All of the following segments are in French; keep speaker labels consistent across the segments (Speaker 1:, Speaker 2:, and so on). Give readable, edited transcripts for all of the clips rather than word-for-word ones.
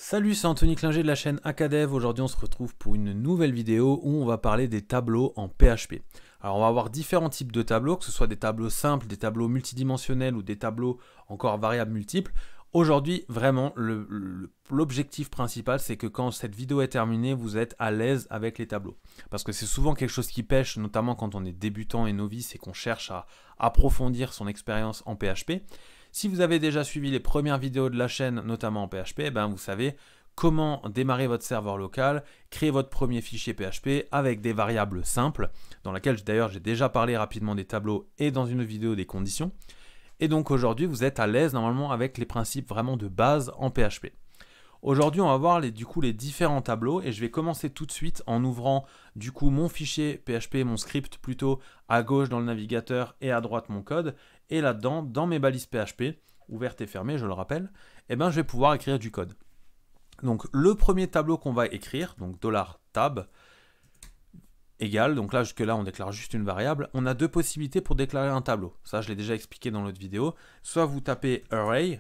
Speaker 1: Salut, c'est Anthony Klinger de la chaîne Acadev. Aujourd'hui, on se retrouve pour une nouvelle vidéo où on va parler des tableaux en PHP. Alors, on va avoir différents types de tableaux, que ce soit des tableaux simples, des tableaux multidimensionnels ou des tableaux encore variables multiples. Aujourd'hui, vraiment, l'objectif principal, c'est que quand cette vidéo est terminée, vous êtes à l'aise avec les tableaux. Parce que c'est souvent quelque chose qui pêche, notamment quand on est débutant et novice et qu'on cherche à approfondir son expérience en PHP. Si vous avez déjà suivi les premières vidéos de la chaîne, notamment en PHP, vous savez comment démarrer votre serveur local, créer votre premier fichier PHP avec des variables simples, dans laquelle d'ailleurs j'ai déjà parlé rapidement des tableaux et dans une vidéo des conditions. Et donc aujourd'hui, vous êtes à l'aise normalement avec les principes vraiment de base en PHP. Aujourd'hui, on va voir les différents tableaux et je vais commencer tout de suite en ouvrant mon fichier PHP, mon script plutôt à gauche dans le navigateur et à droite mon code. Et là-dedans, dans mes balises PHP, ouvertes et fermées, je le rappelle, je vais pouvoir écrire du code. Donc le premier tableau qu'on va écrire, donc $tab égale, donc là jusque là on déclare juste une variable, on a deux possibilités pour déclarer un tableau. Ça je l'ai déjà expliqué dans l'autre vidéo. Soit vous tapez array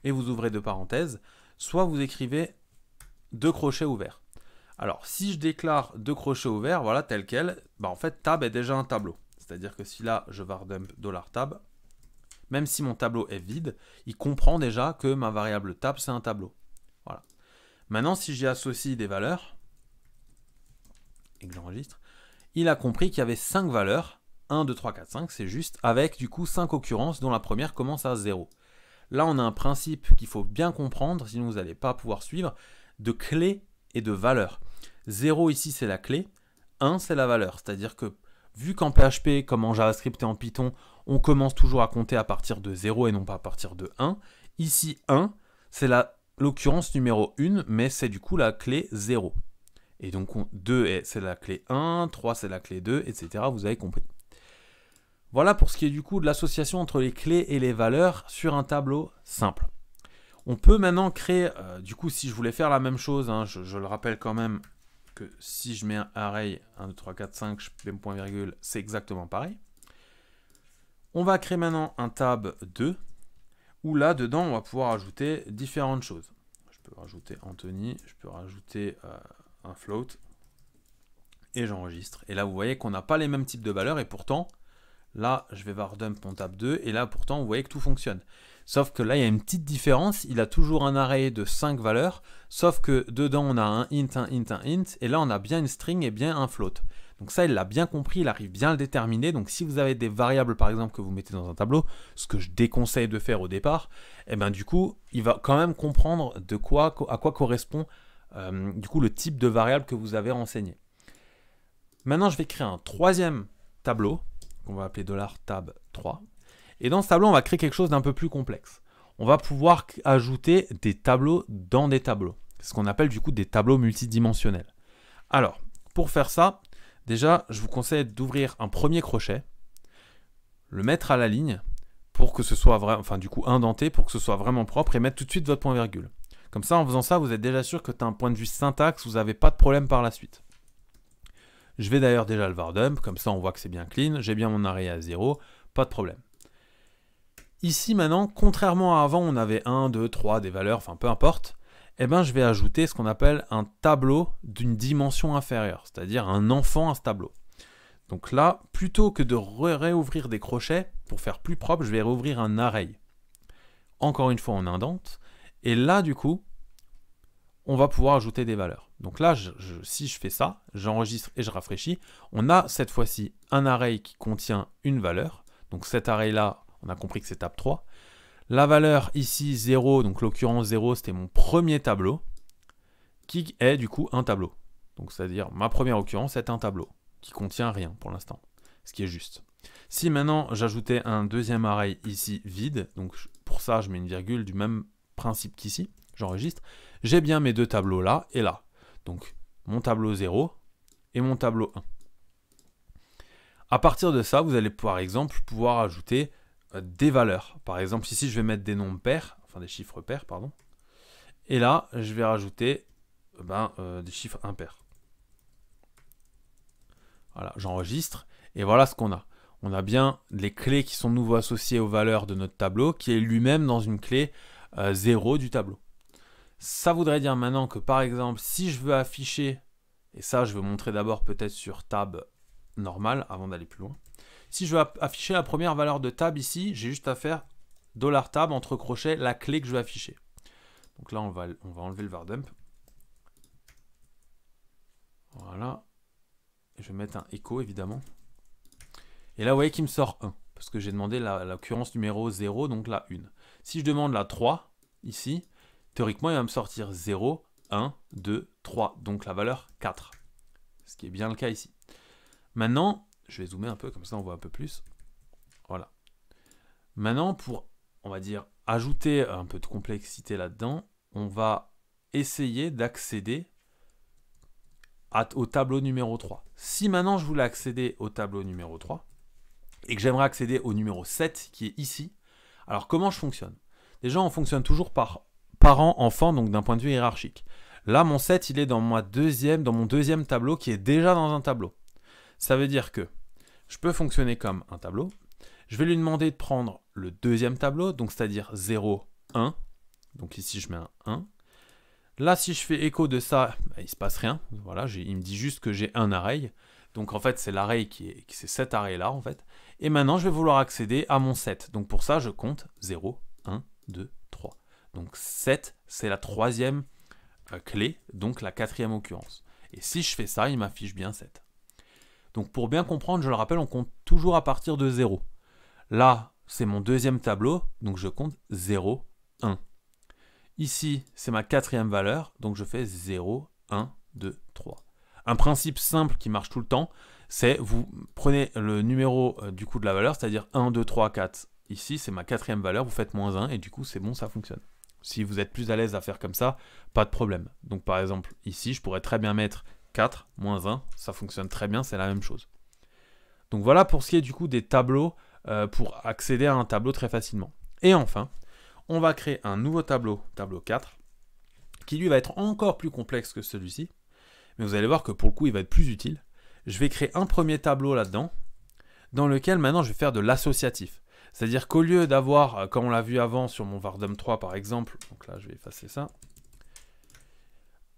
Speaker 1: et vous ouvrez deux parenthèses, soit vous écrivez deux crochets ouverts. Alors si je déclare deux crochets ouverts, voilà tel quel, en fait tab est déjà un tableau. C'est-à-dire que si là je var_dump $tab, même si mon tableau est vide, il comprend déjà que ma variable tab c'est un tableau. Voilà. Maintenant si j'y associe des valeurs, et que j'enregistre, il a compris qu'il y avait 5 valeurs, 1, 2, 3, 4, 5, c'est juste, avec du coup 5 occurrences dont la première commence à 0. Là on a un principe qu'il faut bien comprendre, sinon vous n'allez pas pouvoir suivre, de clé et de valeur. 0 ici c'est la clé, 1 c'est la valeur, c'est-à-dire que vu qu'en PHP, comme en JavaScript et en Python, on commence toujours à compter à partir de 0 et non pas à partir de 1, ici 1 c'est l'occurrence numéro 1, mais c'est du coup la clé 0. Et donc 2 c'est la clé 1, 3 c'est la clé 2, etc. Vous avez compris. Voilà pour ce qui est du coup de l'association entre les clés et les valeurs sur un tableau simple. On peut maintenant créer, si je voulais faire la même chose, je le rappelle quand même que si je mets un array 1, 2, 3, 4, 5, je mets mon point virgule, c'est exactement pareil. On va créer maintenant un tab 2, où là dedans on va pouvoir ajouter différentes choses. Je peux rajouter Anthony, je peux rajouter un float, et j'enregistre. Et là, vous voyez qu'on n'a pas les mêmes types de valeurs, et pourtant, là, je vais var_dump mon tab 2, et là, pourtant, vous voyez que tout fonctionne. Sauf que là, il y a une petite différence, il a toujours un array de 5 valeurs, sauf que dedans, on a un int, un int, un int, et là, on a bien une string et bien un float. Donc ça, il l'a bien compris, il arrive bien à le déterminer. Donc si vous avez des variables, par exemple, que vous mettez dans un tableau, ce que je déconseille de faire au départ, du coup, il va quand même comprendre à quoi correspond le type de variable que vous avez renseigné. Maintenant, je vais créer un troisième tableau, qu'on va appeler $tab3. Et dans ce tableau, on va créer quelque chose d'un peu plus complexe. On va pouvoir ajouter des tableaux dans des tableaux. C'est ce qu'on appelle du coup des tableaux multidimensionnels. Alors, pour faire ça, déjà, je vous conseille d'ouvrir un premier crochet, le mettre à la ligne, pour que ce soit indenté, pour que ce soit vraiment propre, et mettre tout de suite votre point virgule. Comme ça, en faisant ça, vous êtes déjà sûr que d'un point de vue syntaxe, vous n'avez pas de problème par la suite. Je vais d'ailleurs déjà le var_dump, comme ça on voit que c'est bien clean, j'ai bien mon array à 0, pas de problème. Ici maintenant, contrairement à avant, on avait 1, 2, 3, des valeurs, enfin peu importe, je vais ajouter ce qu'on appelle un tableau d'une dimension inférieure, c'est-à-dire un enfant à ce tableau. Donc là, plutôt que de réouvrir des crochets, pour faire plus propre, je vais réouvrir un array. Encore une fois, on indente. Et là, du coup, on va pouvoir ajouter des valeurs. Donc là, si je fais ça, j'enregistre et je rafraîchis, on a cette fois-ci un array qui contient une valeur. Donc cet array-là, on a compris que c'est tab3. La valeur ici, 0, donc l'occurrence 0, c'était mon premier tableau, qui est du coup un tableau. Donc c'est-à-dire, ma première occurrence est un tableau, qui contient rien pour l'instant, ce qui est juste. Si maintenant, j'ajoutais un deuxième array ici, vide, donc pour ça, je mets une virgule du même principe qu'ici, j'enregistre, j'ai bien mes deux tableaux là et là. Donc mon tableau 0 et mon tableau 1. À partir de ça, vous allez par exemple pouvoir ajouter des valeurs. Par exemple, ici je vais mettre des nombres pairs, enfin des chiffres pairs, pardon. Et là, je vais rajouter des chiffres impairs. Voilà, j'enregistre et voilà ce qu'on a. On a bien les clés qui sont de nouveau associées aux valeurs de notre tableau, qui est lui-même dans une clé 0 du tableau. Ça voudrait dire maintenant que par exemple, si je veux afficher, et ça je vais montrer d'abord peut-être sur tab normal avant d'aller plus loin. Si je veux afficher la première valeur de tab ici, j'ai juste à faire $tab entre crochets la clé que je veux afficher. Donc là on va enlever le var dump. Voilà. Et je vais mettre un echo évidemment. Et là vous voyez qu'il me sort 1. Parce que j'ai demandé l'occurrence numéro 0, donc la 1. Si je demande la 3, ici, théoriquement, il va me sortir 0, 1, 2, 3, donc la valeur 4. Ce qui est bien le cas ici. Maintenant, je vais zoomer un peu, comme ça on voit un peu plus. Voilà. Maintenant, pour, on va dire, ajouter un peu de complexité là-dedans, on va essayer d'accéder au tableau numéro 3. Si maintenant je voulais accéder au tableau numéro 3, et que j'aimerais accéder au numéro 7 qui est ici, alors comment je fonctionne? Déjà, on fonctionne toujours par parent-enfant, donc d'un point de vue hiérarchique. Là, mon 7, il est dans mon deuxième tableau qui est déjà dans un tableau. Ça veut dire que je peux fonctionner comme un tableau. Je vais lui demander de prendre le deuxième tableau, donc c'est-à-dire 0, 1. Donc ici, je mets un 1. Là, si je fais écho de ça, il ne se passe rien. Voilà, il me dit juste que j'ai un array. Donc en fait, c'est l'array c'est cet array-là en fait. Et maintenant, je vais vouloir accéder à mon 7. Donc pour ça, je compte 0, 1, 2, 3. Donc 7, c'est la troisième clé, donc la quatrième occurrence. Et si je fais ça, il m'affiche bien 7. Donc pour bien comprendre, je le rappelle, on compte toujours à partir de 0. Là, c'est mon deuxième tableau, donc je compte 0, 1. Ici, c'est ma quatrième valeur, donc je fais 0, 1, 2, 3. Un principe simple qui marche tout le temps, c'est vous prenez le numéro du coup de la valeur, c'est-à-dire 1, 2, 3, 4. Ici, c'est ma quatrième valeur, vous faites moins 1 et du coup, c'est bon, ça fonctionne. Si vous êtes plus à l'aise à faire comme ça, pas de problème. Donc par exemple, ici, je pourrais très bien mettre 4, moins 1, ça fonctionne très bien, c'est la même chose. Donc voilà pour ce qui est du coup des tableaux, pour accéder à un tableau très facilement. Et enfin, on va créer un nouveau tableau, tableau 4, qui lui va être encore plus complexe que celui-ci. Mais vous allez voir que pour le coup, il va être plus utile. Je vais créer un premier tableau là-dedans, dans lequel maintenant je vais faire de l'associatif. C'est-à-dire qu'au lieu d'avoir, comme on l'a vu avant sur mon vardum 3 par exemple, donc là je vais effacer ça,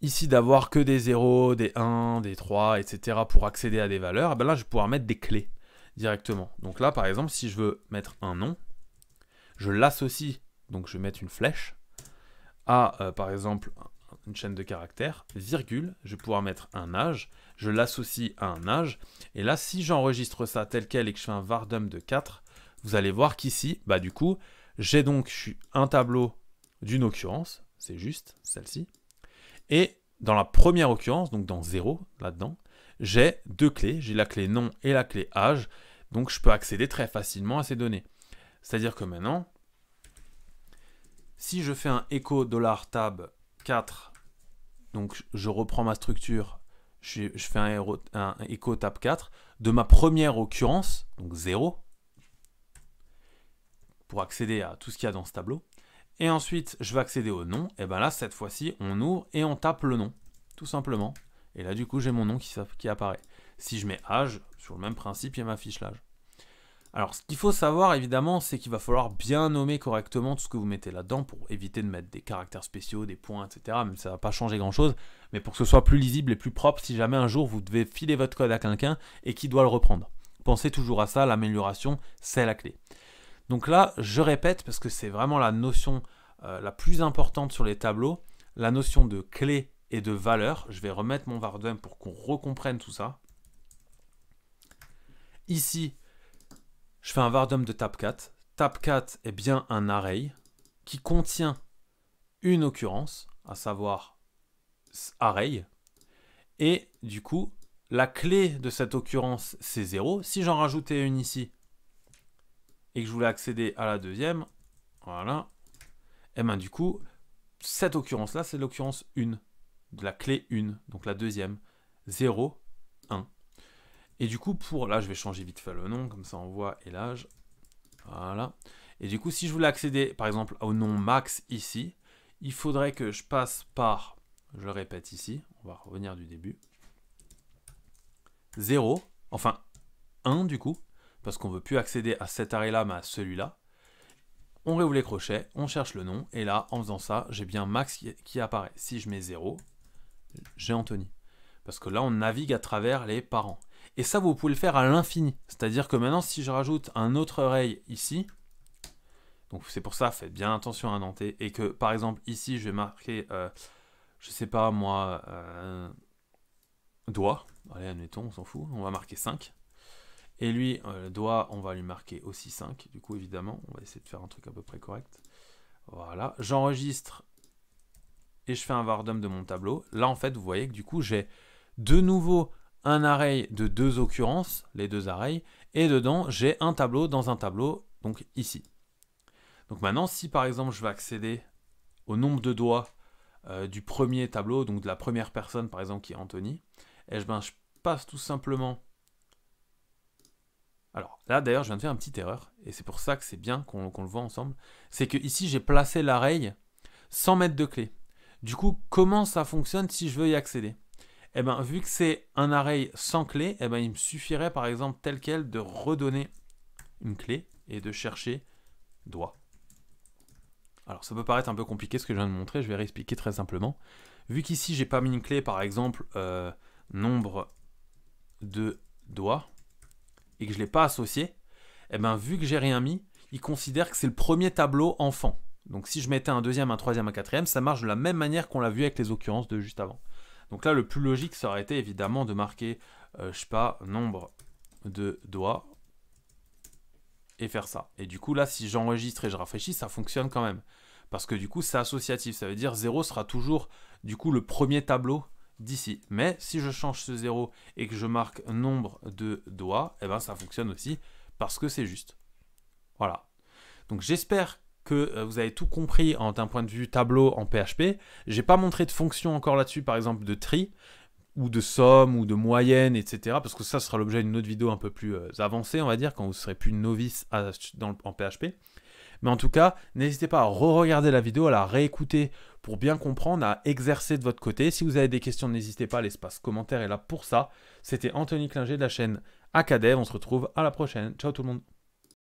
Speaker 1: ici d'avoir que des 0, des 1, des 3, etc. pour accéder à des valeurs, ben là je vais pouvoir mettre des clés directement. Donc là par exemple, si je veux mettre un nom, je l'associe, donc je vais mettre une flèche, à par exemple une chaîne de caractères, virgule, je vais pouvoir mettre un âge, je l'associe à un âge, et là si j'enregistre ça tel quel et que je fais un vardum de 4, vous allez voir qu'ici, bah du coup, j'ai donc un tableau d'une occurrence, c'est juste celle-ci, et dans la première occurrence, donc dans 0, là-dedans, j'ai deux clés, j'ai la clé nom et la clé âge, donc je peux accéder très facilement à ces données. C'est-à-dire que maintenant, si je fais un echo $tab 4, donc je reprends ma structure, je fais un echo tab 4 de ma première occurrence, donc 0, pour accéder à tout ce qu'il y a dans ce tableau. Et ensuite, je vais accéder au nom. Et bien là, cette fois-ci, on ouvre et on tape le nom, tout simplement. Et là, du coup, j'ai mon nom qui apparaît. Si je mets âge, sur le même principe, il m'affiche l'âge. Alors, ce qu'il faut savoir, évidemment, c'est qu'il va falloir bien nommer correctement tout ce que vous mettez là-dedans pour éviter de mettre des caractères spéciaux, des points, etc. Même ça ne va pas changer grand-chose, mais pour que ce soit plus lisible et plus propre si jamais un jour vous devez filer votre code à quelqu'un et qui doit le reprendre. Pensez toujours à ça, l'amélioration, c'est la clé. Donc là, je répète, parce que c'est vraiment la notion la plus importante sur les tableaux, la notion de clé et de valeur. Je vais remettre mon vardum pour qu'on recomprenne tout ça. Ici, je fais un vardum de tab 4. Tab 4 est bien un array qui contient une occurrence, à savoir array. Et du coup, la clé de cette occurrence, c'est 0. Si j'en rajoutais une ici, et que je voulais accéder à la deuxième, voilà, et bien du coup, cette occurrence-là, c'est l'occurrence 1, de la clé 1, donc la deuxième, 0, 1. Et du coup, là, je vais changer vite fait le nom, comme ça on voit, et l'âge, voilà. Et du coup, si je voulais accéder, par exemple, au nom max ici, il faudrait que je passe par, je le répète ici, on va revenir du début, 0, enfin 1 du coup, parce qu'on ne veut plus accéder à cet array-là, mais à celui-là. On réouvre les crochets, on cherche le nom, et là, en faisant ça, j'ai bien Max qui apparaît. Si je mets 0, j'ai Anthony. Parce que là, on navigue à travers les parents. Et ça, vous pouvez le faire à l'infini. C'est-à-dire que maintenant, si je rajoute un autre array ici, donc c'est pour ça, faites bien attention à indenter, et que, par exemple, ici, je vais marquer, je sais pas, moi, doigt. Allez, admettons, on s'en fout, on va marquer 5. Et lui, doigt, on va lui marquer aussi 5. Du coup, évidemment, on va essayer de faire un truc à peu près correct. Voilà, j'enregistre et je fais un var dump de mon tableau. Là, en fait, vous voyez que du coup, j'ai de nouveau un array de 2 occurrences, les 2 arrays, et dedans, j'ai un tableau dans un tableau, donc ici. Donc maintenant, si par exemple, je veux accéder au nombre de doigts du premier tableau, donc de la première personne, par exemple, qui est Anthony, et je passe tout simplement... Alors là, d'ailleurs, je viens de faire une petite erreur, et c'est pour ça que c'est bien qu'on le voit ensemble. C'est que ici, j'ai placé l'array sans mettre de clé. Du coup, comment ça fonctionne si je veux y accéder? Eh bien, vu que c'est un array sans clé, eh ben, il me suffirait, par exemple, tel quel, de redonner une clé et de chercher doigt. Alors, ça peut paraître un peu compliqué ce que je viens de montrer, je vais réexpliquer très simplement. Vu qu'ici, j'ai pas mis une clé, par exemple, nombre de doigts, et que je ne l'ai pas associé, eh ben, vu que j'ai rien mis, il considère que c'est le premier tableau enfant. Donc si je mettais un deuxième, un troisième, un quatrième, ça marche de la même manière qu'on l'a vu avec les occurrences de juste avant. Donc là, le plus logique, ça aurait été évidemment de marquer, je sais pas, nombre de doigts, et faire ça. Et du coup, là, si j'enregistre et je rafraîchis, ça fonctionne quand même. Parce que du coup, c'est associatif. Ça veut dire 0 sera toujours, du coup, le premier tableau d'ici. Mais si je change ce 0 et que je marque nombre de doigts, eh ben, ça fonctionne aussi parce que c'est juste. Voilà. Donc j'espère que vous avez tout compris d'un point de vue tableau en PHP. Je n'ai pas montré de fonction encore là-dessus, par exemple de tri, ou de somme, ou de moyenne, etc. Parce que ça sera l'objet d'une autre vidéo un peu plus avancée, on va dire, quand vous serez plus novice en PHP. Mais en tout cas, n'hésitez pas à re-regarder la vidéo, à la réécouter pour bien comprendre, à exercer de votre côté. Si vous avez des questions, n'hésitez pas, l'espace commentaire est là pour ça. C'était Anthony Klinger de la chaîne Acadev. On se retrouve à la prochaine. Ciao tout le monde.